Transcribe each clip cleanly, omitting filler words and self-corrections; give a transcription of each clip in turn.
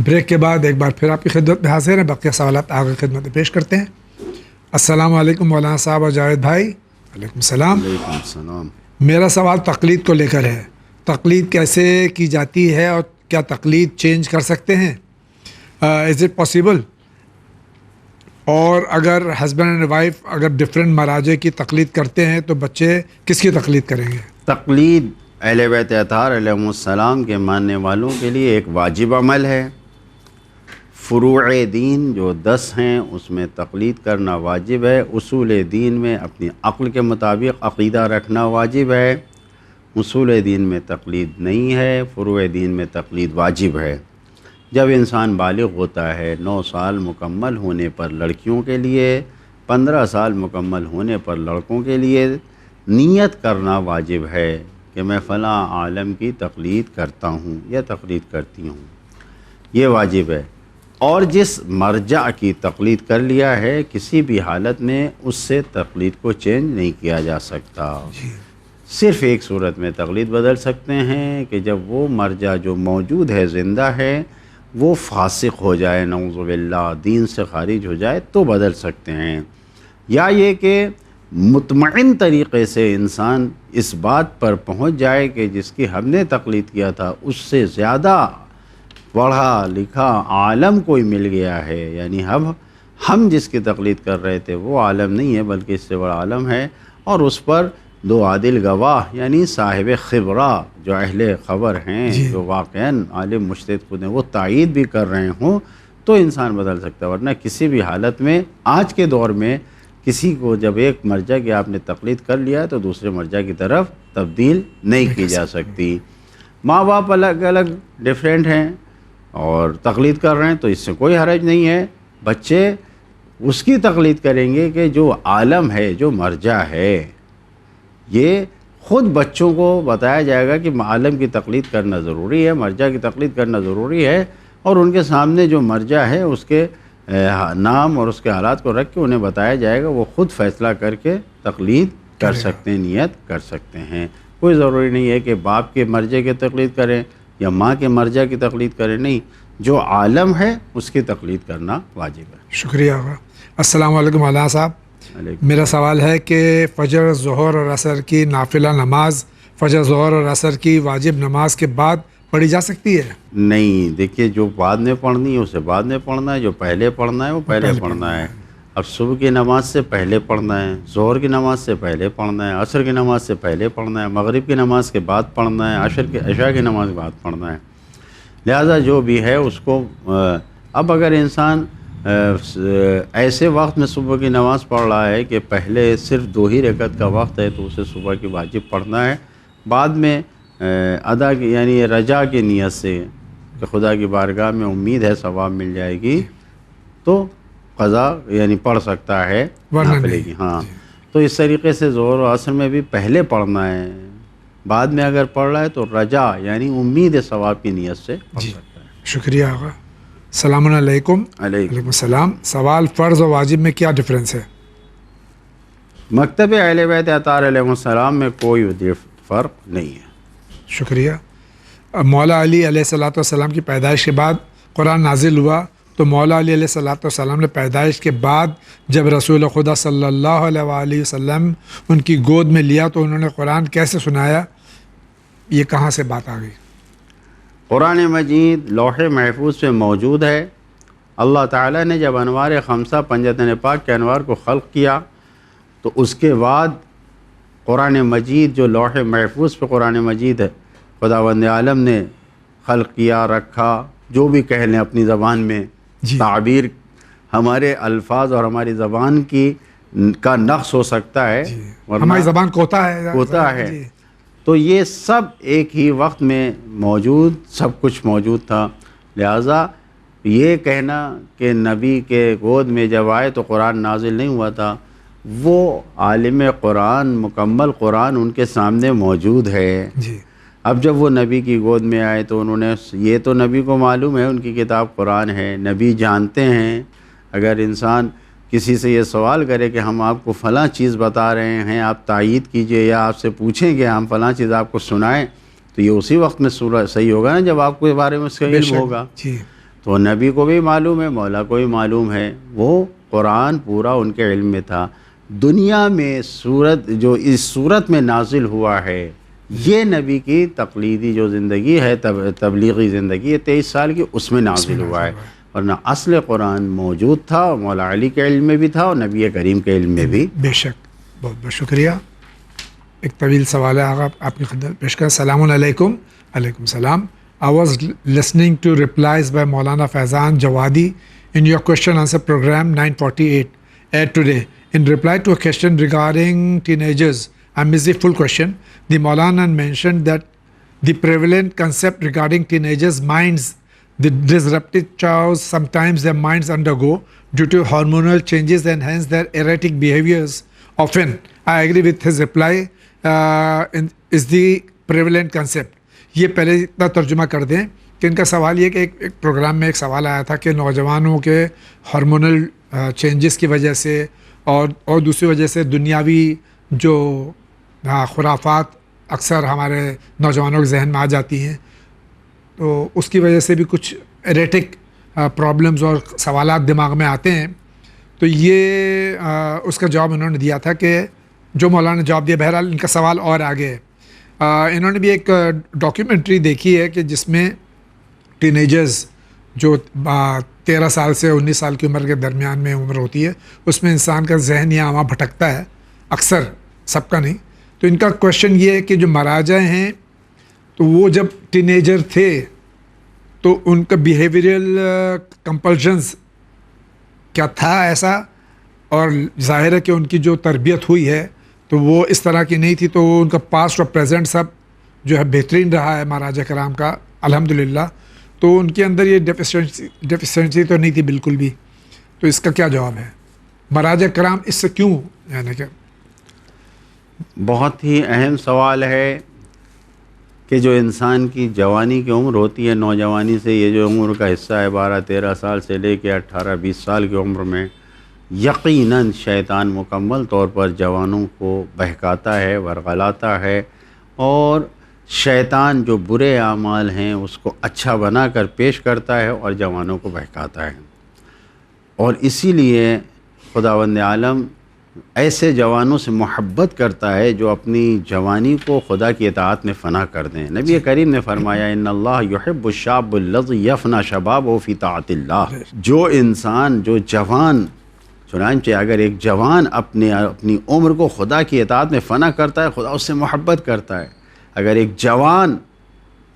Break کے بعد ایک بار پھر آپ کی خدمت میں حاضر ہیں، بقیہ سوالات آگے خدمت میں پیش کرتے ہیں۔ السلام علیکم مولانا صاحب اور جاوید بھائی۔ وعلیکم السلام۔ وعلیکم السلام۔ میرا سوال تقلید کو لے کر ہے۔ تقلید کیسے کی جاتی ہے اور کیا تقلید چینج کر سکتے ہیں؟ Is it possible? اور اگر ہسبینڈ اینڈ وائف اگر ڈفرینٹ مراجع کی تقلید کرتے ہیں تو بچے کس کی تقلید کریں گے؟ تقلید اہل بیت اطہار علیہم السلام کے ماننے والوں کے لیے ایک واجب عمل ہے۔ فروع دین جو 10 ہیں اس میں تقلید کرنا واجب ہے۔ اصول دین میں اپنی عقل کے مطابق عقیدہ رکھنا واجب ہے۔ اصول دین میں تقلید نہیں ہے، فروع دین میں تقلید واجب ہے۔ جب انسان بالغ ہوتا ہے، 9 سال مکمل ہونے پر لڑکیوں کے لیے، 15 سال مکمل ہونے پر لڑکوں کے لیے نیت کرنا واجب ہے کہ میں فلاں عالم کی تقلید کرتا ہوں یا تقلید کرتی ہوں، یہ واجب ہے۔ اور جس مرجع کی تقلید کر لیا ہے کسی بھی حالت میں اس سے تقلید کو چینج نہیں کیا جا سکتا۔ صرف ایک صورت میں تقلید بدل سکتے ہیں کہ جب وہ مرجع جو موجود ہے زندہ ہے وہ فاسق ہو جائے، نعوذ باللہ دین سے خارج ہو جائے تو بدل سکتے ہیں، یا یہ کہ مطمئن طریقے سے انسان اس بات پر پہنچ جائے کہ جس کی ہم نے تقلید کیا تھا اس سے زیادہ پڑھا لکھا عالم کوئی مل گیا ہے، یعنی ہم جس کی تقلید کر رہے تھے وہ عالم نہیں ہے بلکہ اس سے بڑا عالم ہے، اور اس پر 2 عادل گواہ یعنی صاحب خبرہ جو اہل خبر ہیں جو واقعاً عالم مجتہد خود ہیں وہ تائید بھی کر رہے ہوں تو انسان بدل سکتا ہے، ورنہ کسی بھی حالت میں آج کے دور میں کسی کو جب ایک مرجع کی آپ نے تقلید کر لیا ہے تو دوسرے مرجع کی طرف تبدیل نہیں کی جا سکتی۔ ماں باپ الگ الگ ڈیفرنٹ ہیں اور تقلید کر رہے ہیں تو اس سے کوئی حرج نہیں ہے، بچے اس کی تقلید کریں گے کہ جو عالم ہے جو مرجع ہے۔ یہ خود بچوں کو بتایا جائے گا کہ عالم کی تقلید کرنا ضروری ہے، مرجع کی تقلید کرنا ضروری ہے، اور ان کے سامنے جو مرجع ہے اس کے نام اور اس کے حالات کو رکھ کے انہیں بتایا جائے گا، وہ خود فیصلہ کر کے تقلید کر سکتے ہیں، نیت کر سکتے ہیں۔ کوئی ضروری نہیں ہے کہ باپ کے مرجع کی تقلید کریں یا ماں کے مرجع کی تقلید کریں، نہیں، جو عالم ہے اس کی تقلید کرنا واجب ہے۔ شکریہ ہوگا۔ السلام علیکم مولانا صاحب، میرا سوال ہے کہ فجر، ظہر اور عصر کی نافلہ نماز فجر، ظہر اور عصر کی واجب نماز کے بعد پڑھی جا سکتی ہے؟ نہیں، دیکھیے جو بعد میں پڑھنی ہے اسے بعد میں پڑھنا ہے، جو پہلے پڑھنا ہے وہ پہلے پڑھنا ہے۔ اب صبح کی نماز سے پہلے پڑھنا ہے، ظہر کی نماز سے پہلے پڑھنا ہے، عصر کی نماز سے پہلے پڑھنا ہے، مغرب کی نماز کے بعد پڑھنا ہے، عشاء کی نماز کے بعد پڑھنا ہے۔ لہٰذا جو بھی ہے اس کو اب اگر انسان ایسے وقت میں صبح کی نماز پڑھ رہا ہے کہ پہلے صرف 2 ہی رکعت کا وقت ہے تو اسے صبح کی واجب پڑھنا ہے، بعد میں ادا کی یعنی رجا کی نیت سے کہ خدا کی بارگاہ میں امید ہے ثواب مل جائے گی تو قضا یعنی پڑھ سکتا ہے نافلے کی۔ ہاں، تو اس طریقے سے ظہر و عصر میں بھی پہلے پڑھنا ہے، بعد میں اگر پڑھ رہا ہے تو رجا یعنی امید ثواب کی نیت سے پڑھ سکتا ہے۔ شکریہ ہوگا۔ السلام علیکم۔ علیکم السلام۔ سوال فرض و واجب میں کیا ڈفرینس ہے؟ مکتب اہل بیت اطہار علیہ السلام میں کوئی فرق نہیں ہے۔ شکریہ۔ مولا علی علیہ الصلوۃ والسلام کی پیدائش کے بعد قرآن نازل ہوا تو مولا علی علیہ الصلوۃ والسلام نے پیدائش کے بعد جب رسول خدا صلی اللہ علیہ وآلہ وسلم ان کی گود میں لیا تو انہوں نے قرآن کیسے سنایا؟ یہ کہاں سے بات آ گئی؟ قرآن مجید لوح محفوظ پہ موجود ہے۔ اللہ تعالیٰ نے جب انوار خمسہ پنجتن پاک کے انوار کو خلق کیا تو اس کے بعد قرآن مجید جو لوح محفوظ پہ قرآن مجید ہے خداوند عالم نے خلق کیا، رکھا، جو بھی کہہ لیں اپنی زبان میں تعبیر، ہمارے الفاظ اور ہماری زبان کا نقص ہو سکتا ہے، ہماری زبان کوتا ہے، تو یہ سب ایک ہی وقت میں موجود، سب کچھ موجود تھا۔ لہٰذا یہ کہنا کہ نبی کے گود میں جب آئے تو قرآن نازل نہیں ہوا تھا، وہ عالم قرآن مکمل قرآن ان کے سامنے موجود ہے۔ اب جب وہ نبی کی گود میں آئے تو انہوں نے یہ تو نبی کو معلوم ہے ان کی کتاب قرآن ہے، نبی جانتے ہیں۔ اگر انسان کسی سے یہ سوال کرے کہ ہم آپ کو فلاں چیز بتا رہے ہیں، آپ تائید کیجئے، یا آپ سے پوچھیں کہ ہم فلاں چیز آپ کو سنائیں، تو یہ اسی وقت میں صحیح ہوگا نا جب آپ کو اس بارے میں اس کا علم ہوگا۔ تو نبی کو بھی معلوم ہے، مولا کو بھی معلوم ہے، وہ قرآن پورا ان کے علم میں تھا۔ دنیا میں صورت جو اس صورت میں نازل ہوا ہے، یہ نبی کی تقلیدی جو زندگی ہے، تبلیغی زندگی ہے 23 سال کی، اس میں نازل ہوا ہے، ورنہ اصل قرآن موجود تھا، مولا علی کے علم میں بھی تھا اور نبی کریم کے علم میں بھی۔ بے شک، بہت بہت شکریہ۔ ایک طویل سوال ہے آقا آپ کی خدمت پیش کر۔ السلام علیکم۔ علیکم السلام۔ I was listening to replies by Maulana Faizan Jawadi in your question answer program 948 aired today. In reply to a question regarding teenagers, I missed the full question. The Maulana mentioned that the prevalent concept regarding teenagers' minds, the disruptive chaos sometimes their minds undergo due to hormonal changes and hence their erratic behaviors often. I agree with his reply. Is the prevalent concept. یہ پہلے اتنا ترجمہ کر دیں کہ ان کا سوال یہ کہ ایک پروگرام میں ایک سوال آیا تھا کہ نوجوانوں کے ہارمونل چینجز کی وجہ سے اور دوسری وجہ سے دنیاوی جو خرافات اکثر ہمارے نوجوانوں کے ذہن میں آ جاتی ہیں، تو اس کی وجہ سے بھی کچھ ایریٹک پرابلمز اور سوالات دماغ میں آتے ہیں۔ تو یہ اس کا جواب انہوں نے دیا تھا کہ جو مولانا نے جواب دیا، بہرحال ان کا سوال اور آگے ہے۔ انہوں نے بھی ایک ڈاکیومنٹری دیکھی ہے کہ جس میں ٹین-ایجرز جو 13 سال سے 19 سال کی عمر کے درمیان میں عمر ہوتی ہے، اس میں انسان کا ذہن یہاں وہاں بھٹکتا ہے، اکثر، سب کا نہیں۔ تو ان کا کویشچن یہ ہے کہ جو مراجع ہیں تو وہ جب ٹین ایجر تھے تو ان کا بیہیویئرل کمپلشنز کیا تھا ایسا، اور ظاہر ہے کہ ان کی جو تربیت ہوئی ہے تو وہ اس طرح کی نہیں تھی، تو ان کا پاسٹ اور پریزنٹ سب جو ہے بہترین رہا ہے مراجع کرام کا الحمدللہ، تو ان کے اندر یہ ڈیفیشنسی تو نہیں تھی بالکل بھی۔ تو اس کا کیا جواب ہے؟ مراجع کرام اس سے کیوں، یعنی کہ بہت ہی اہم سوال ہے کہ جو انسان کی جوانی کی عمر ہوتی ہے، نوجوانی سے یہ جو عمر کا حصہ ہے 12-13 سال سے لے کے 18-20 سال کی عمر میں، یقیناً شیطان مکمل طور پر جوانوں کو بہکاتا ہے، ورغلاتا ہے، اور شیطان جو برے اعمال ہیں اس کو اچھا بنا کر پیش کرتا ہے اور جوانوں کو بہکاتا ہے۔ اور اسی لیے خداوند عالم ایسے جوانوں سے محبت کرتا ہے جو اپنی جوانی کو خدا کی اطاعت میں فنا کر دیں۔ نبی کریم نے فرمایا ان اللہ یحب الشاب الذی یفنی شبابہ فی طاعت اللہ۔ جو انسان، جو جوان، چنانچہ اگر ایک جوان اپنی عمر کو خدا کی اطاعت میں فنا کرتا ہے، خدا اس سے محبت کرتا ہے۔ اگر ایک جوان،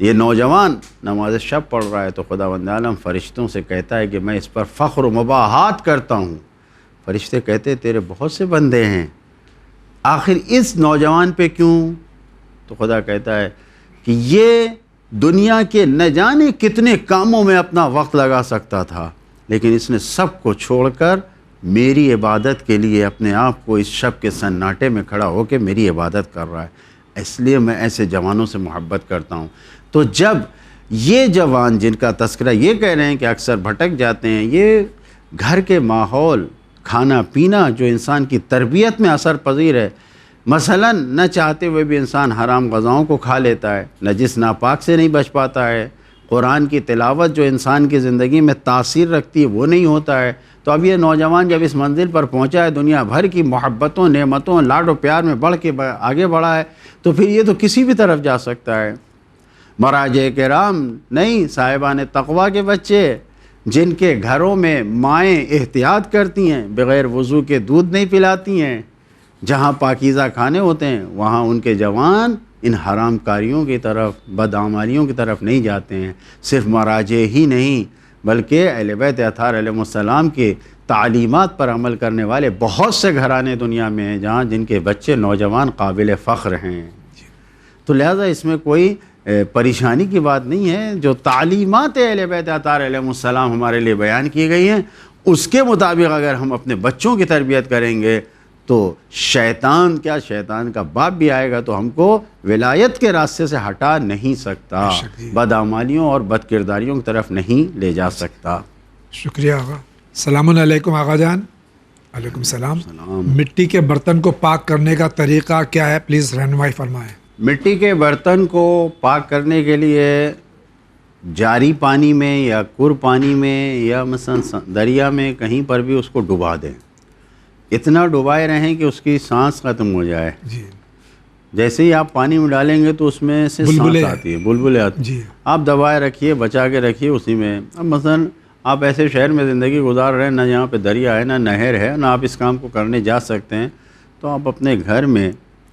یہ نوجوان نماز شب پڑھ رہا ہے تو خداوند عالم فرشتوں سے کہتا ہے کہ میں اس پر فخر و مباحات کرتا ہوں۔ فرشتے کہتے تیرے بہت سے بندے ہیں، آخر اس نوجوان پہ کیوں؟ تو خدا کہتا ہے کہ یہ دنیا کے نہ جانے کتنے کاموں میں اپنا وقت لگا سکتا تھا، لیکن اس نے سب کو چھوڑ کر میری عبادت کے لیے اپنے آپ کو اس شب کے سناٹے میں کھڑا ہو کے میری عبادت کر رہا ہے، اس لیے میں ایسے جوانوں سے محبت کرتا ہوں۔ تو جب یہ جوان جن کا تذکرہ یہ کہہ رہے ہیں کہ اکثر بھٹک جاتے ہیں، یہ گھر کے ماحول، کھانا پینا جو انسان کی تربیت میں اثر پذیر ہے، مثلا نہ چاہتے ہوئے بھی انسان حرام غذاؤں کو کھا لیتا ہے، نجس ناپاک سے نہیں بچ پاتا ہے، قرآن کی تلاوت جو انسان کی زندگی میں تاثیر رکھتی ہے وہ نہیں ہوتا ہے۔ تو اب یہ نوجوان جب اس منزل پر پہنچا ہے، دنیا بھر کی محبتوں، نعمتوں، لاڈ و پیار میں بڑھ کے آگے بڑھا ہے، تو پھر یہ تو کسی بھی طرف جا سکتا ہے۔ مراجع کرام نہیں، صاحبان تقویٰ کے بچے جن کے گھروں میں مائیں احتیاط کرتی ہیں، بغیر وضو کے دودھ نہیں پلاتی ہیں، جہاں پاکیزہ کھانے ہوتے ہیں، وہاں ان کے جوان ان حرام کاریوں کی طرف، بدعمالیوں کی طرف نہیں جاتے ہیں۔ صرف مراجع ہی نہیں بلکہ اہل بیت اطہار علیہ السلام کی تعلیمات پر عمل کرنے والے بہت سے گھرانے دنیا میں ہیں جہاں جن کے بچے نوجوان قابل فخر ہیں۔ تو لہٰذا اس میں کوئی پریشانی کی بات نہیں ہے۔ جو تعلیمات اہل بیت اطہار علیہ السلام ہمارے لیے بیان کی گئی ہیں، اس کے مطابق اگر ہم اپنے بچوں کی تربیت کریں گے تو شیطان کیا، شیطان کا باپ بھی آئے گا تو ہم کو ولایت کے راستے سے ہٹا نہیں سکتا، بدعمالیوں اور بد کرداریوں کی طرف نہیں لے جا سکتا۔ شکریہ آقا۔ السلام علیکم آقا جان۔ علیکم السلام۔ مٹی کے برتن کو پاک کرنے کا طریقہ کیا ہے؟ پلیز رہنمائی فرمائیں۔ مٹی کے برتن کو پاک کرنے کے لیے جاری پانی میں یا کُر پانی میں یا مثلا دریا میں کہیں پر بھی اس کو ڈبا دیں، اتنا ڈبائے رہیں کہ اس کی سانس ختم ہو جائے. جی. جیسے ہی آپ پانی میں ڈالیں گے تو اس میں سے سانس آتی ہے، بلبلے آتی ہیں. جی. آپ دبائے رکھیے، بچا کے رکھیے اسی میں. اب مثلا آپ ایسے شہر میں زندگی گزار رہے ہیں، نہ یہاں پہ دریا ہے، نہ نہر ہے، نہ آپ اس کام کو کرنے جا سکتے ہیں، تو آپ اپنے گھر میں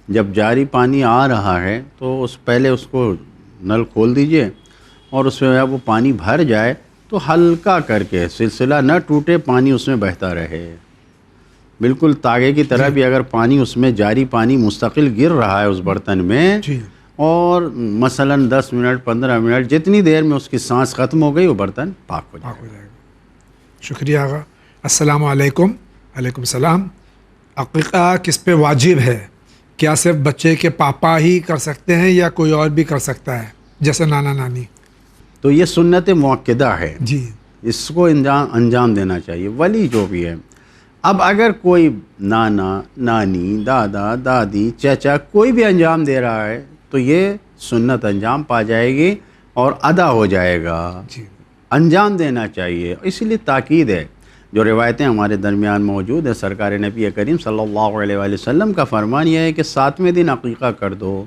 جب جاری پانی آ رہا ہے تو پہلے اس کو نل کھول دیجئے، اور اس میں وہ پانی بھر جائے تو ہلکا کر کے، سلسلہ نہ ٹوٹے، پانی اس میں بہتا رہے، بالکل تاغے کی طرح بھی اگر پانی اس میں جاری پانی مستقل گر رہا ہے اس برتن میں، اور مثلا 10 منٹ 15 منٹ جتنی دیر میں اس کی سانس ختم ہو گئی وہ برتن پاک ہو جائے گا. شکریہ آقا. السلام علیکم. علیکم السلام. عقیقہ کس پہ واجب ہے؟ کیا صرف بچے کے پاپا ہی کر سکتے ہیں یا کوئی اور بھی کر سکتا ہے جیسے نانا نانی؟ تو یہ سنت مؤکدہ ہے. جی. اس کو انجام دینا چاہیے ولی جو بھی ہے. اب اگر کوئی نانا نانی دادا دادی چچا کوئی بھی انجام دے رہا ہے تو یہ سنت انجام پا جائے گی اور ادا ہو جائے گا. جی. انجام دینا چاہیے. اسی لیے تاکید ہے، جو روایتیں ہمارے درمیان موجود ہیں، سرکار نبی کریم صلی اللہ علیہ وآلہ وسلم کا فرمان یہ ہے کہ 7ویں دن عقیقہ کر دو،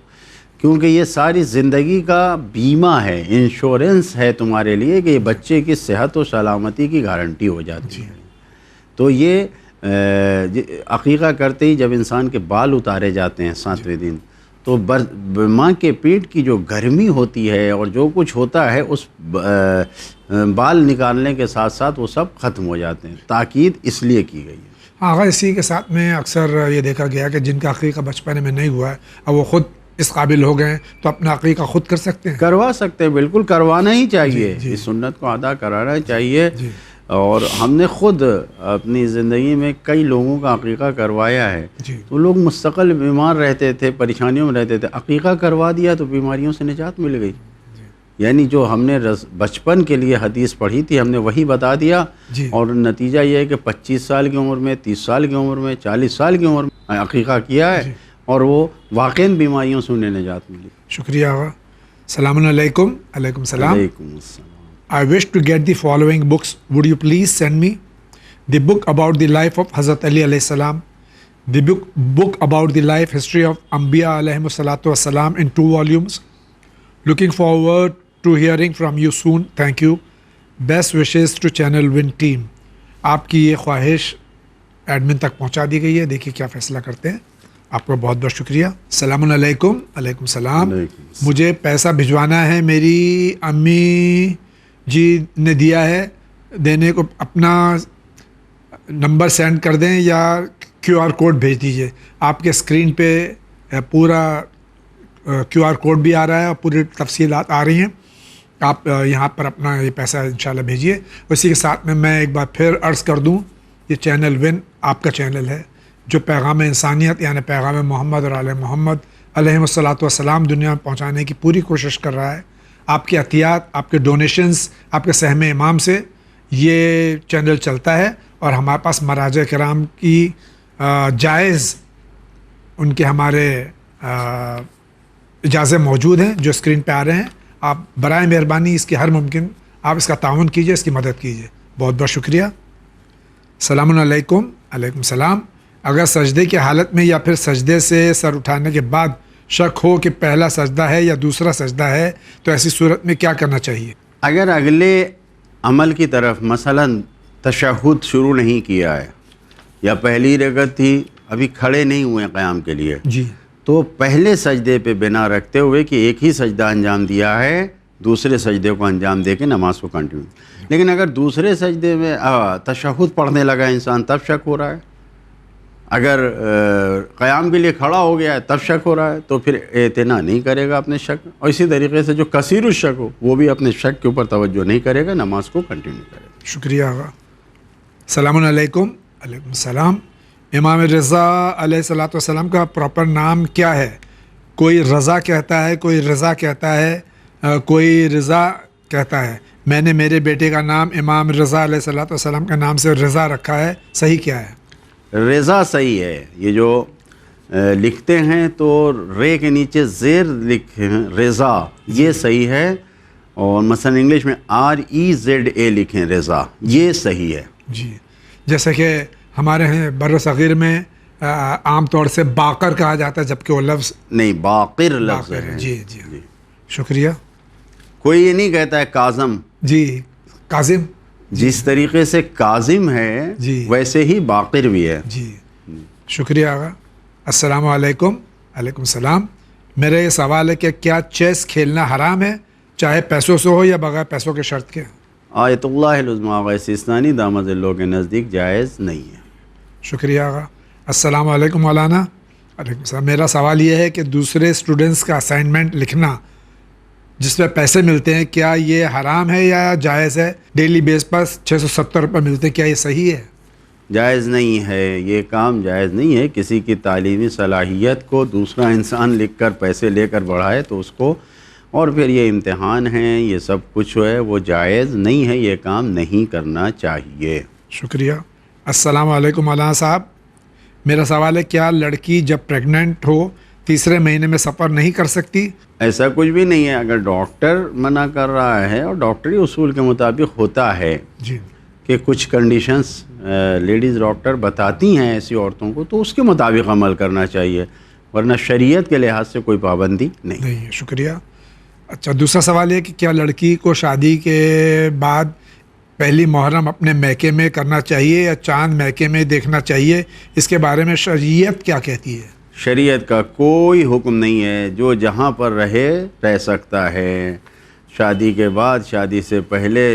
کیونکہ یہ ساری زندگی کا بیمہ ہے، انشورنس ہے تمہارے لیے کہ یہ بچے کی صحت و سلامتی کی گارنٹی ہو جاتی ہے. تو یہ عقیقہ کرتے ہی جب انسان کے بال اتارے جاتے ہیں 7ویں دن، تو ماں کے پیٹ کی جو گرمی ہوتی ہے اور جو کچھ ہوتا ہے اس بال نکالنے کے ساتھ ساتھ وہ سب ختم ہو جاتے ہیں. تاکید اس لیے کی گئی ہے. ہاں، اسی کے ساتھ میں اکثر یہ دیکھا گیا کہ جن کا عقیقہ بچپن میں نہیں ہوا ہے اب وہ خود اس قابل ہو گئے ہیں تو اپنا عقیقہ خود کر سکتے ہیں. کروا سکتے ہیں، بالکل کروانا ہی چاہیے. اس سنت کو ادا کرانا چاہیے. اور ہم نے خود اپنی زندگی میں کئی لوگوں کا عقیقہ کروایا ہے. تو لوگ مستقل بیمار رہتے تھے، پریشانیوں میں رہتے تھے، عقیقہ کروا دیا تو بیماریوں سے نجات مل گئی. یعنی جو ہم نے بچپن کے لیے حدیث پڑھی تھی ہم نے وہی بتا دیا، اور نتیجہ یہ ہے کہ 25 سال کی عمر میں، 30 سال کی عمر میں، 40 سال کی عمر میں عقیقہ کیا ہے اور وہ واقعی بیماریوں سے انہیں نجات ملی. شکریہ آقا. السلام علیکم. علیکم السلام. علیکم السلام. I wish to get the following books. Would you please send me the book about the life of Hazrat Ali alayhi salam, the book about the life history of Anbiya alayhi salatu wassalam in 2 volumes. Looking forward to hearing from you soon. Thank you. Best wishes to Channel Win team. آپ کی یہ خواہش admin تک پہنچا دی گئی ہے، دیکھیے کیا فیصلہ کرتے ہیں. آپ کا بہت بہت شکریہ. السلام علیکم. علیکم السلام. مجھے پیسہ بھجوانا ہے، میری امی جی نے دیا ہے، دینے کو اپنا نمبر سینڈ کر دیں یا QR کوڈ بھیج دیجیے. آپ کے اسکرین پہ پورا QR کوڈ بھی آ رہا ہے اور پوری تفصیلات آ رہی ہیں. آپ یہاں پر اپنا یہ پیسہ انشاءاللہ بھیجیے. اسی کے ساتھ میں ایک بار پھر عرض کر دوں، یہ چینل ون آپ کا چینل ہے جو پیغام انسانیت یعنی پیغام محمد اور آل محمد علیہ الصلاۃ والسلام دنیا میں پہنچانے کی پوری کوشش کر رہا ہے. آپ کے عطیات، آپ کے ڈونیشنز، آپ کے سہم امام سے یہ چینل چلتا ہے، اور ہمارے پاس مراجع کرام کی جائز ان کے ہمارے اجازے موجود ہیں جو اسکرین پہ آ رہے ہیں. آپ برائے مہربانی اس کی ہر ممکن آپ اس کا تعاون کیجیے، اس کی مدد کیجیے. بہت بہت شکریہ. السلام علیکم. علیکم السلام. اگر سجدے کی حالت میں یا پھر سجدے سے سر اٹھانے کے بعد شک ہو کہ پہلا سجدہ ہے یا دوسرا سجدہ ہے تو ایسی صورت میں کیا کرنا چاہیے؟ اگر اگلے عمل کی طرف مثلا تشہد شروع نہیں کیا ہے یا پہلی رکعت تھی ابھی کھڑے نہیں ہوئے قیام کے لیے، جی، تو پہلے سجدے پہ بنا رکھتے ہوئے کہ ایک ہی سجدہ انجام دیا ہے، دوسرے سجدے کو انجام دے کے نماز کو کنٹینیو. لیکن اگر دوسرے سجدے میں تشہد پڑھنے لگا انسان تب شک ہو رہا ہے، اگر قیام کے لیے کھڑا ہو گیا ہے تب شک ہو رہا ہے، تو پھر اعتنا نہیں کرے گا اپنے شک. اور اسی طریقے سے جو کثیر الشک ہو وہ بھی اپنے شک کے اوپر توجہ نہیں کرے گا، نماز کو کنٹینیو کرے گا. شکریہ آقا. السلام علیکم. علیکم السلام. امام رضا علیہ الصلاۃ والسلام کا پراپر نام کیا ہے؟ کوئی رضا کہتا ہے، کوئی رضا کہتا ہے، کوئی رضا کہتا ہے. میں نے میرے بیٹے کا نام امام رضا علیہ الصلاۃ والسلام کے نام سے رضا رکھا ہے. صحیح کیا ہے؟ رضا صحیح ہے. یہ جو لکھتے ہیں تو رے کے نیچے زیر لکھے ہیں رضا، یہ صحیح ہے. اور مثلا انگلش میں REZA لکھیں، رضا، یہ صحیح ہے. جی، جیسے کہ ہمارے ہیں بر صغیر میں عام طور سے باقر کہا جاتا ہے، جبکہ وہ لفظ نہیں، باقر لفظ باقر ہے. ہے. جی جی شکریہ. کوئی یہ نہیں کہتا ہے کاظم. جی کاظم. جس طریقے سے کاظم ہے جی ویسے ہی باقر بھی ہے. جی شکریہ آقا. السلام علیکم. وعلیکم السلام. میرا یہ سوال ہے کہ کیا چیس کھیلنا حرام ہے، چاہے پیسوں سے ہو یا بغیر پیسوں کے شرط کے؟ آیت اللہ العظمیٰ آغا سیستانی دامت ذلوں کے نزدیک جائز نہیں ہے. شکریہ آقا. السلام علیکم مولانا. وعلیکم السلام. میرا سوال یہ ہے کہ دوسرے اسٹوڈنٹس کا اسائنمنٹ لکھنا جس پہ پیسے ملتے ہیں، کیا یہ حرام ہے یا جائز ہے؟ ڈیلی بیس پر 670 روپے ملتے ہیں، کیا یہ صحیح ہے؟ جائز نہیں ہے، یہ کام جائز نہیں ہے. کسی کی تعلیمی صلاحیت کو دوسرا انسان لکھ کر پیسے لے کر بڑھائے تو اس کو، اور پھر یہ امتحان ہیں، یہ سب کچھ ہے، وہ جائز نہیں ہے، یہ کام نہیں کرنا چاہیے. شکریہ. السلام علیکم مولانا صاحب. میرا سوال ہے کیا لڑکی جب پریگننٹ ہو تیسرے مہینے میں سفر نہیں کر سکتی؟ ایسا کچھ بھی نہیں ہے. اگر ڈاکٹر منع کر رہا ہے، اور ڈاکٹری اصول کے مطابق ہوتا ہے جی کہ کچھ کنڈیشنز لیڈیز ڈاکٹر بتاتی ہیں ایسی عورتوں کو، تو اس کے مطابق عمل کرنا چاہیے، ورنہ شریعت کے لحاظ سے کوئی پابندی نہیں. نہیں ہے. شکریہ. اچھا، دوسرا سوال یہ کہ کیا لڑکی کو شادی کے بعد پہلی محرم اپنے میکے میں کرنا چاہیے یا چاند میکے میں دیکھنا چاہیے؟ اس کے بارے میں شریعت کیا کہتی ہے؟ شریعت کا کوئی حکم نہیں ہے. جو جہاں پر رہ سکتا ہے. شادی کے بعد، شادی سے پہلے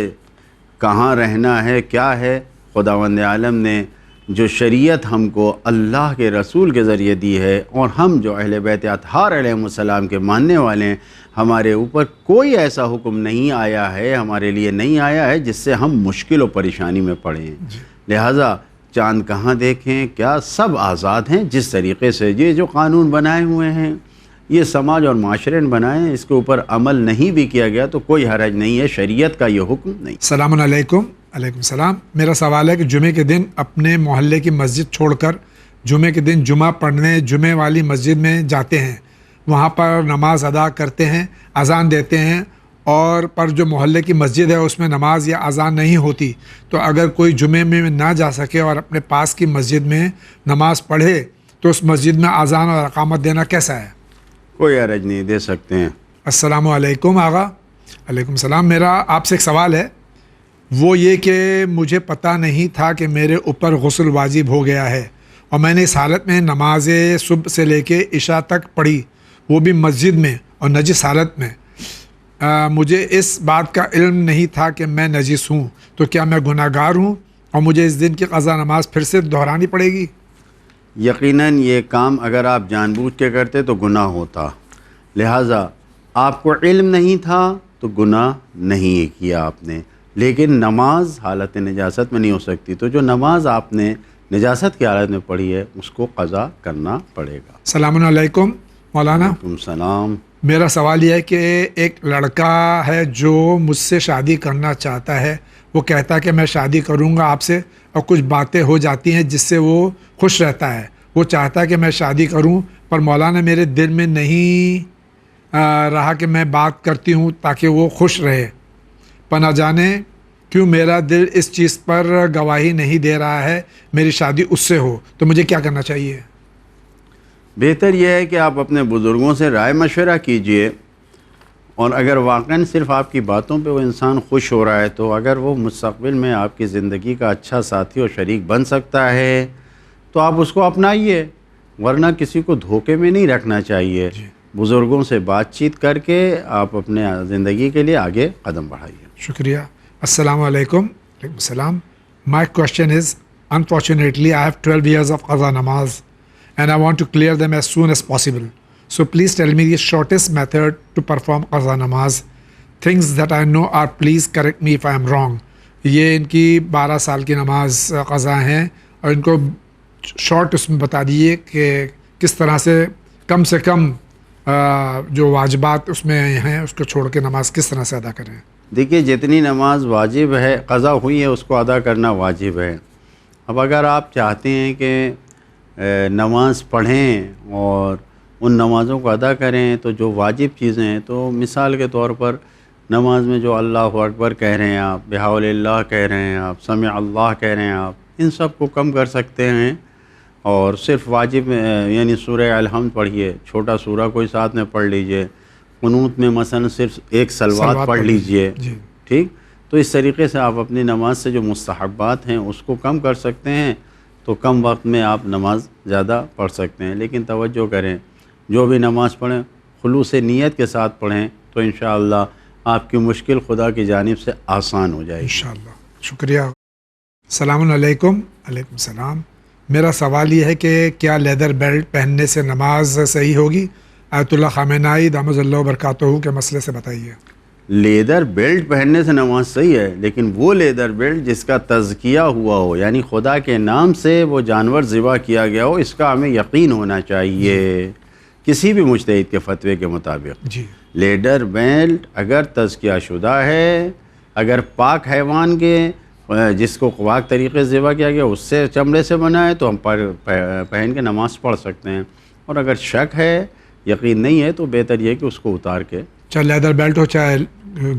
کہاں رہنا ہے، کیا ہے، خداوند عالم نے جو شریعت ہم کو اللہ کے رسول کے ذریعے دی ہے، اور ہم جو اہل بیت اطہار علیہ السلام کے ماننے والے ہیں، ہمارے اوپر کوئی ایسا حکم نہیں آیا ہے، ہمارے لیے نہیں آیا ہے جس سے ہم مشکل و پریشانی میں پڑیں. لہٰذا چاند کہاں دیکھیں، کیا، سب آزاد ہیں. جس طریقے سے یہ جو قانون بنائے ہوئے ہیں، یہ سماج اور معاشرے نے بنائے ہیں، اس کے اوپر عمل نہیں بھی کیا گیا تو کوئی حرج نہیں ہے. شریعت کا یہ حکم نہیں. السلام علیکم. علیکم السلام. میرا سوال ہے کہ جمعے کے دن اپنے محلے کی مسجد چھوڑ کر جمعے کے دن جمعہ پڑھنے جمعے والی مسجد میں جاتے ہیں، وہاں پر نماز ادا کرتے ہیں، اذان دیتے ہیں، اور پر جو محلے کی مسجد ہے اس میں نماز یا اذان نہیں ہوتی، تو اگر کوئی جمعے میں نہ جا سکے اور اپنے پاس کی مسجد میں نماز پڑھے تو اس مسجد میں اذان اور اقامت دینا کیسا ہے؟ کوئی حرج نہیں، دے سکتے ہیں. السلام علیکم آغا. علیکم السلام. میرا آپ سے ایک سوال ہے، وہ یہ کہ مجھے پتہ نہیں تھا کہ میرے اوپر غسل واجب ہو گیا ہے، اور میں نے اس حالت میں نماز صبح سے لے کے عشاء تک پڑھی، وہ بھی مسجد میں اور نجس حالت میں. مجھے اس بات کا علم نہیں تھا کہ میں نجس ہوں، تو کیا میں گناہ گار ہوں اور مجھے اس دن کی قضا نماز پھر سے دہرانی پڑے گی؟ یقیناً یہ کام اگر آپ جان بوجھ کے کرتے تو گناہ ہوتا. لہٰذا آپ کو علم نہیں تھا تو گناہ نہیں کیا آپ نے. لیکن نماز حالت نجاست میں نہیں ہو سکتی، تو جو نماز آپ نے نجاست کی حالت میں پڑھی ہے اس کو قضا کرنا پڑے گا. السلام علیکم مولانا. وعلیکم السلام. میرا سوال یہ ہے کہ ایک لڑکا ہے جو مجھ سے شادی کرنا چاہتا ہے، وہ کہتا ہے کہ میں شادی کروں گا آپ سے، اور کچھ باتیں ہو جاتی ہیں جس سے وہ خوش رہتا ہے. وہ چاہتا ہے کہ میں شادی کروں، پر مولانا میرے دل میں نہیں رہا کہ میں بات کرتی ہوں تاکہ وہ خوش رہے، پر نہ جانے کیوں میرا دل اس چیز پر گواہی نہیں دے رہا ہے میری شادی اس سے ہو، تو مجھے کیا کرنا چاہیے؟ بہتر یہ ہے کہ آپ اپنے بزرگوں سے رائے مشورہ کیجئے، اور اگر واقعاً صرف آپ کی باتوں پہ وہ انسان خوش ہو رہا ہے تو اگر وہ مستقبل میں آپ کی زندگی کا اچھا ساتھی اور شریک بن سکتا ہے تو آپ اس کو اپنائیے، ورنہ کسی کو دھوکے میں نہیں رکھنا چاہیے. بزرگوں سے بات چیت کر کے آپ اپنے زندگی کے لیے آگے قدم بڑھائیے. شکریہ. السلام علیکم. وعلیکم السلام. My question is, unfortunately I have 12 years of qaza namaz and I want to clear them as soon as possible. So please tell me the shortest method to perform qaza namaz. Things that I know are, please correct me if I am wrong. یہ ان کی 12 سال کی نماز قضا ہیں، اور ان کو short اس میں بتا دیجیے کہ کس طرح سے کم جو واجبات اس میں ہیں اس کو چھوڑ کے نماز کس طرح سے ادا کریں. دیکھیے، جتنی نماز واجب ہے، قضا ہوئی ہے، اس کو ادا کرنا واجب ہے. اب اگر آپ چاہتے ہیں کہ نماز پڑھیں اور ان نمازوں کو ادا کریں تو جو واجب چیزیں ہیں، تو مثال کے طور پر نماز میں جو اللہ اکبر کہہ رہے ہیں آپ، بحول اللہ کہہ رہے ہیں آپ، سمع اللہ کہہ رہے ہیں آپ، ان سب کو کم کر سکتے ہیں، اور صرف واجب یعنی سورہ الحمد پڑھیے، چھوٹا سورہ کوئی ساتھ میں پڑھ لیجئے، قنوت میں مثلا صرف ایک صلوات پڑھ لیجئے، جی ٹھیک. تو اس طریقے سے آپ اپنی نماز سے جو مستحبات ہیں اس کو کم کر سکتے ہیں، تو کم وقت میں آپ نماز زیادہ پڑھ سکتے ہیں. لیکن توجہ کریں، جو بھی نماز پڑھیں خلوص نیت کے ساتھ پڑھیں تو انشاءاللہ آپ کی مشکل خدا کی جانب سے آسان ہو جائے گی. انشاءاللہ. شکریہ. السلام علیکم. علیکم السلام. میرا سوال یہ ہے کہ کیا لیدر بیلٹ پہننے سے نماز صحیح ہوگی؟ آیت اللہ خامنہئی دامت اللہ وبرکاتہ کے مسئلے سے بتائیے. لیدر بیلٹ پہننے سے نماز صحیح ہے، لیکن وہ لیدر بیلٹ جس کا تزکیہ ہوا ہو، یعنی خدا کے نام سے وہ جانور ذبح کیا گیا ہو، اس کا ہمیں یقین ہونا چاہیے کسی بھی مجتہد کے فتوے کے مطابق. جی. لیدر بیلٹ اگر تزکیہ شدہ ہے، اگر پاک حیوان کے جس کو پاک طریقے سے ذبح کیا گیا اس سے چمڑے سے بنا ہے تو ہم پہن کے نماز پڑھ سکتے ہیں، اور اگر شک ہے، یقین نہیں ہے، تو بہتر یہ کہ اس کو اتار کے، چاہے لیدر بیلٹ ہو چاہے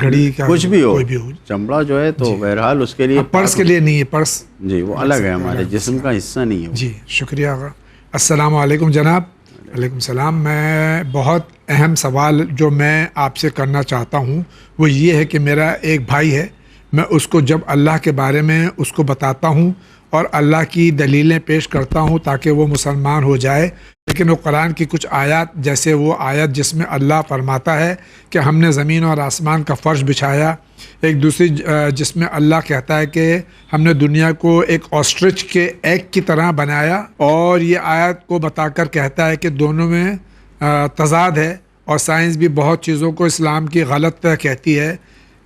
گھڑی کا کچھ بھی ہو، کوئی بھی ہو. چمڑا جو ہے تو بہرحال اس کے لیے پرس کے لیے نہیں ہے، پرس جی وہ الگ ہے، ہمارے جسم کا حصہ نہیں ہے وہ. جی. شکریہ آقا. السلام علیکم جناب. علیکم السلام. میں بہت اہم سوال جو میں آپ سے کرنا چاہتا ہوں وہ یہ ہے کہ میرا ایک بھائی ہے، میں اس کو جب اللہ کے بارے میں اس کو بتاتا ہوں اور اللہ کی دلیلیں پیش کرتا ہوں تاکہ وہ مسلمان ہو جائے، لیکن وہ قرآن کی کچھ آیات، جیسے وہ آیت جس میں اللہ فرماتا ہے کہ ہم نے زمین اور آسمان کا فرش بچھایا، ایک دوسری جس میں اللہ کہتا ہے کہ ہم نے دنیا کو ایک آسٹرچ کے ایگ کی طرح بنایا، اور یہ آیت کو بتا کر کہتا ہے کہ دونوں میں تضاد ہے، اور سائنس بھی بہت چیزوں کو اسلام کی غلط کہتی ہے.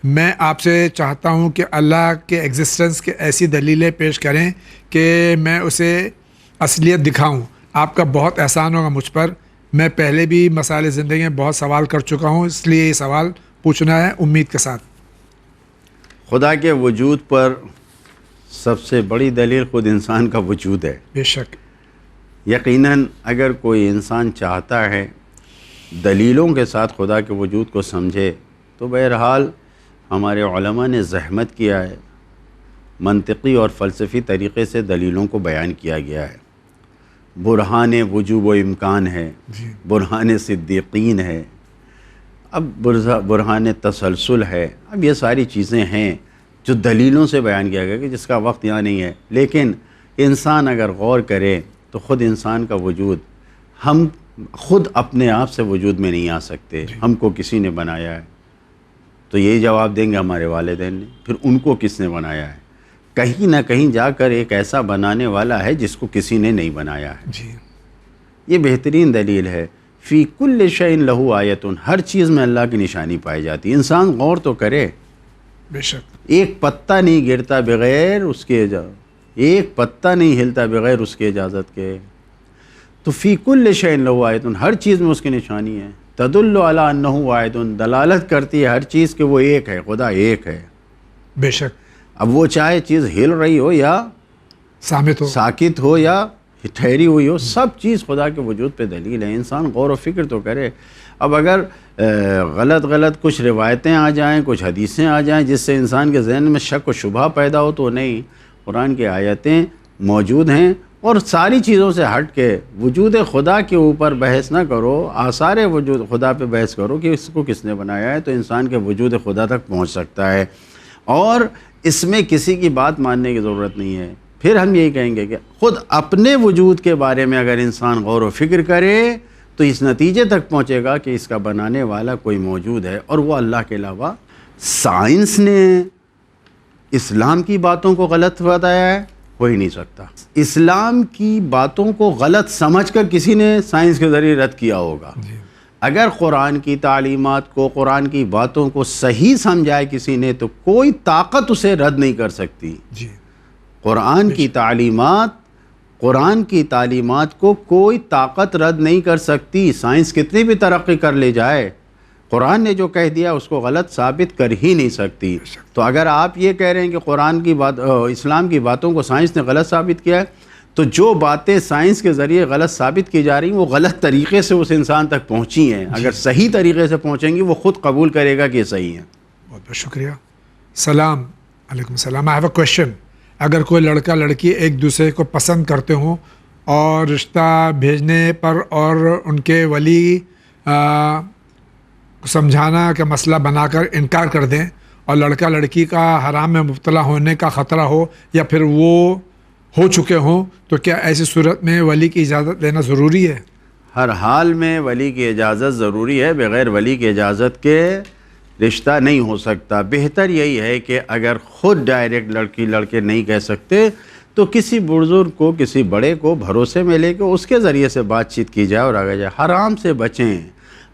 میں آپ سے چاہتا ہوں کہ اللہ کے ایگزسٹنس کے ایسی دلیلیں پیش کریں کہ میں اسے اصلیت دکھاؤں. آپ کا بہت احسان ہوگا مجھ پر. میں پہلے بھی مسائل زندگی میں بہت سوال کر چکا ہوں، اس لیے یہ سوال پوچھنا ہے امید کے ساتھ. خدا کے وجود پر سب سے بڑی دلیل خود انسان کا وجود ہے. بے شک. یقیناً اگر کوئی انسان چاہتا ہے دلیلوں کے ساتھ خدا کے وجود کو سمجھے تو بہرحال ہمارے علماء نے زحمت کیا ہے، منطقی اور فلسفی طریقے سے دلیلوں کو بیان کیا گیا ہے. برہان وجوب و امکان ہے، برہان صدیقین ہے، اب برہان تسلسل ہے، اب یہ ساری چیزیں ہیں جو دلیلوں سے بیان کیا گیا کہ جس کا وقت یہاں نہیں ہے. لیکن انسان اگر غور کرے تو خود انسان کا وجود، ہم خود اپنے آپ سے وجود میں نہیں آ سکتے، ہم کو کسی نے بنایا ہے. تو یہی جواب دیں گے ہمارے والدین نے، پھر ان کو کس نے بنایا ہے؟ کہیں نہ کہیں جا کر ایک ایسا بنانے والا ہے جس کو کسی نے نہیں بنایا ہے. جی. یہ بہترین دلیل ہے. فی کل شیء لہ آیۃ، ہر چیز میں اللہ کی نشانی پائی جاتی ہے. انسان غور تو کرے، بے شک. ایک پتا نہیں گرتا بغیر اس کے ایک پتا نہیں ہلتا بغیر اس کی اجازت کے. تو فی کل شیء لہ آیۃ، ہر چیز میں اس کی نشانی ہے. تدل علی انہ واحد، دلالت کرتی ہے ہر چیز کہ وہ ایک ہے، خدا ایک ہے. بے شک. اب وہ چاہے چیز ہل رہی ہو یا سامت ہو، ساکت ہو یا ٹھہری ہوئی ہو، سب چیز خدا کے وجود پہ دلیل ہے. انسان غور و فکر تو کرے. اب اگر غلط کچھ روایتیں آ جائیں، کچھ حدیثیں آ جائیں جس سے انسان کے ذہن میں شک و شبہ پیدا ہو، تو نہیں، قرآن کی آیتیں موجود ہیں. اور ساری چیزوں سے ہٹ کے وجود خدا کے اوپر بحث نہ کرو، آثار وجود خدا پہ بحث کرو کہ اس کو کس نے بنایا ہے، تو انسان کے وجود خدا تک پہنچ سکتا ہے. اور اس میں کسی کی بات ماننے کی ضرورت نہیں ہے. پھر ہم یہی کہیں گے کہ خود اپنے وجود کے بارے میں اگر انسان غور و فکر کرے تو اس نتیجے تک پہنچے گا کہ اس کا بنانے والا کوئی موجود ہے اور وہ اللہ کے علاوہ. سائنس نے اسلام کی باتوں کو غلط بتایا ہے، ہو ہی نہیں سکتا. اسلام کی باتوں کو غلط سمجھ کر کسی نے سائنس کے ذریعے رد کیا ہوگا. اگر قرآن کی تعلیمات کو، قرآن کی باتوں کو صحیح سمجھائے کسی نے تو کوئی طاقت اسے رد نہیں کر سکتی. قرآن کی تعلیمات کو کوئی طاقت رد نہیں کر سکتی. سائنس کتنی بھی ترقی کر لے جائے، قرآن نے جو کہہ دیا اس کو غلط ثابت کر ہی نہیں سکتی. تو اگر آپ یہ کہہ رہے ہیں کہ قرآن کی بات، اسلام کی باتوں کو سائنس نے غلط ثابت کیا ہے، تو جو باتیں سائنس کے ذریعے غلط ثابت کی جا رہی ہیں وہ غلط طریقے سے اس انسان تک پہنچی ہیں. اگر صحیح طریقے سے پہنچیں گی وہ خود قبول کرے گا کہ یہ صحیح ہیں. بہت بہت شکریہ. سلام علیکم السلام. I have a question. اگر کوئی لڑکا لڑکی ایک دوسرے کو پسند کرتے ہوں اور رشتہ بھیجنے پر اور ان کے ولی سمجھانا کا مسئلہ بنا کر انکار کر دیں اور لڑکا لڑکی کا حرام میں مبتلا ہونے کا خطرہ ہو یا پھر وہ ہو چکے ہوں، تو کیا ایسی صورت میں ولی کی اجازت لینا ضروری ہے؟ ہر حال میں ولی کی اجازت ضروری ہے. بغیر ولی کی اجازت کے رشتہ نہیں ہو سکتا. بہتر یہی ہے کہ اگر خود ڈائریکٹ لڑکی لڑکے نہیں کہہ سکتے تو کسی بزرگ کو، کسی بڑے کو بھروسے میں لے کے اس کے ذریعے سے بات چیت کی جائے اور آگے جائے. حرام سے بچیں.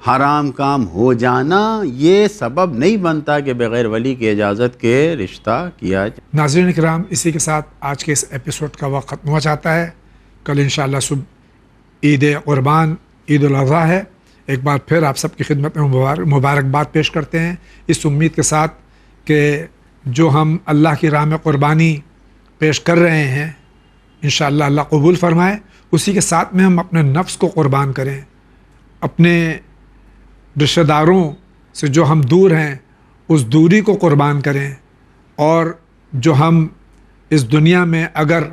حرام کام ہو جانا یہ سبب نہیں بنتا کہ بغیر ولی کی اجازت کے رشتہ کیا جائے. ناظرین کرام، اسی کے ساتھ آج کے اس ایپیسوڈ کا وقت ختم ہوا چاہتا ہے. کل انشاءاللہ صبح عید قربان، عید الاضحیٰ ہے. ایک بار پھر آپ سب کی خدمت میں مبارکباد پیش کرتے ہیں، اس امید کے ساتھ کہ جو ہم اللہ کی راہ میں قربانی پیش کر رہے ہیں انشاءاللہ اللہ قبول فرمائے. اسی کے ساتھ میں ہم اپنے نفس کو قربان کریں، اپنے رشتہ داروں سے جو ہم دور ہیں اس دوری کو قربان کریں، اور جو ہم اس دنیا میں اگر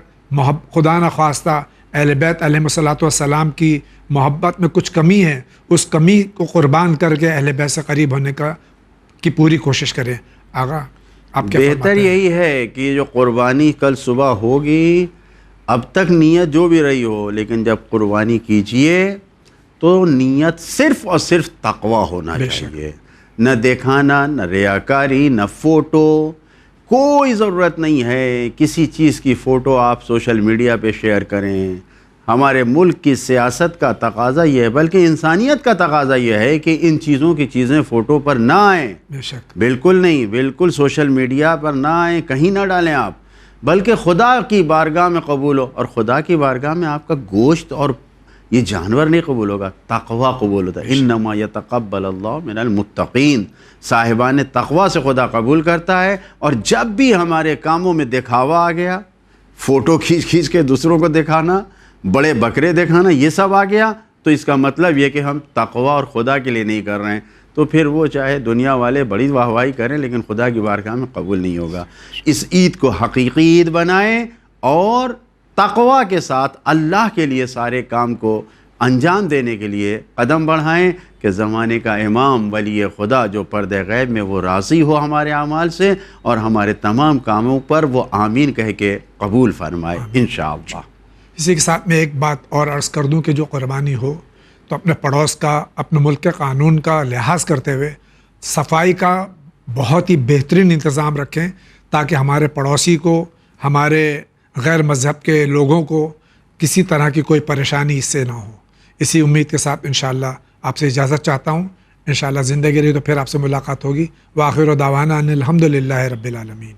خدا نخواستہ اہل بیت علیہم الصلوۃ والسلام کی محبت میں کچھ کمی ہے، اس کمی کو قربان کر کے اہل بیت سے قریب ہونے کی پوری کوشش کریں. آغا آپ کیا بہتر فرماتے ہیں؟ یہی ہے کہ جو قربانی کل صبح ہوگی، اب تک نیت جو بھی رہی ہو، لیکن جب قربانی کیجئے تو نیت صرف اور صرف تقویٰ ہونا چاہیے. نہ دکھانا، نہ ریاکاری، نہ فوٹو. کوئی ضرورت نہیں ہے کسی چیز کی فوٹو آپ سوشل میڈیا پہ شیئر کریں. ہمارے ملک کی سیاست کا تقاضا یہ ہے، بلکہ انسانیت کا تقاضا یہ ہے کہ ان چیزوں کی چیزیں فوٹو پر نہ آئیں. بے شک بالکل نہیں، بالکل سوشل میڈیا پر نہ آئیں، کہیں نہ ڈالیں آپ، بلکہ خدا کی بارگاہ میں قبول ہو. اور خدا کی بارگاہ میں آپ کا گوشت اور یہ جانور نہیں قبول ہوگا، تقویٰ قبول ہوتا ہے. انما یتقبل اللہ من المتقین. صاحبان تقویٰ سے خدا قبول کرتا ہے. اور جب بھی ہمارے کاموں میں دکھاوا آ گیا، فوٹو کھینچ کے دوسروں کو دکھانا، بڑے بکرے دکھانا، یہ سب آ گیا، تو اس کا مطلب یہ کہ ہم تقویٰ اور خدا کے لیے نہیں کر رہے ہیں. تو پھر وہ چاہے دنیا والے بڑی واہوائی کریں لیکن خدا کی بارگاہ میں قبول نہیں ہوگا. اس عید کو حقیقی عید بنائیں اور تقویٰ کے ساتھ اللہ کے لیے سارے کام کو انجام دینے کے لیے قدم بڑھائیں کہ زمانے کا امام ولی خدا جو پردہ غیب میں وہ راضی ہو ہمارے اعمال سے اور ہمارے تمام کاموں پر وہ آمین کہہ کے قبول فرمائے انشاءاللہ. اسی کے ساتھ میں ایک بات اور عرض کر دوں کہ جو قربانی ہو تو اپنے پڑوس کا، اپنے ملک کے قانون کا لحاظ کرتے ہوئے صفائی کا بہت ہی بہترین انتظام رکھیں تاکہ ہمارے پڑوسی کو، ہمارے غیر مذہب کے لوگوں کو کسی طرح کی کوئی پریشانی اس سے نہ ہو. اسی امید کے ساتھ انشاءاللہ آپ سے اجازت چاہتا ہوں. انشاءاللہ زندگی رہی تو پھر آپ سے ملاقات ہوگی. وآخر دعوانا ان الحمدللہ رب العالمین.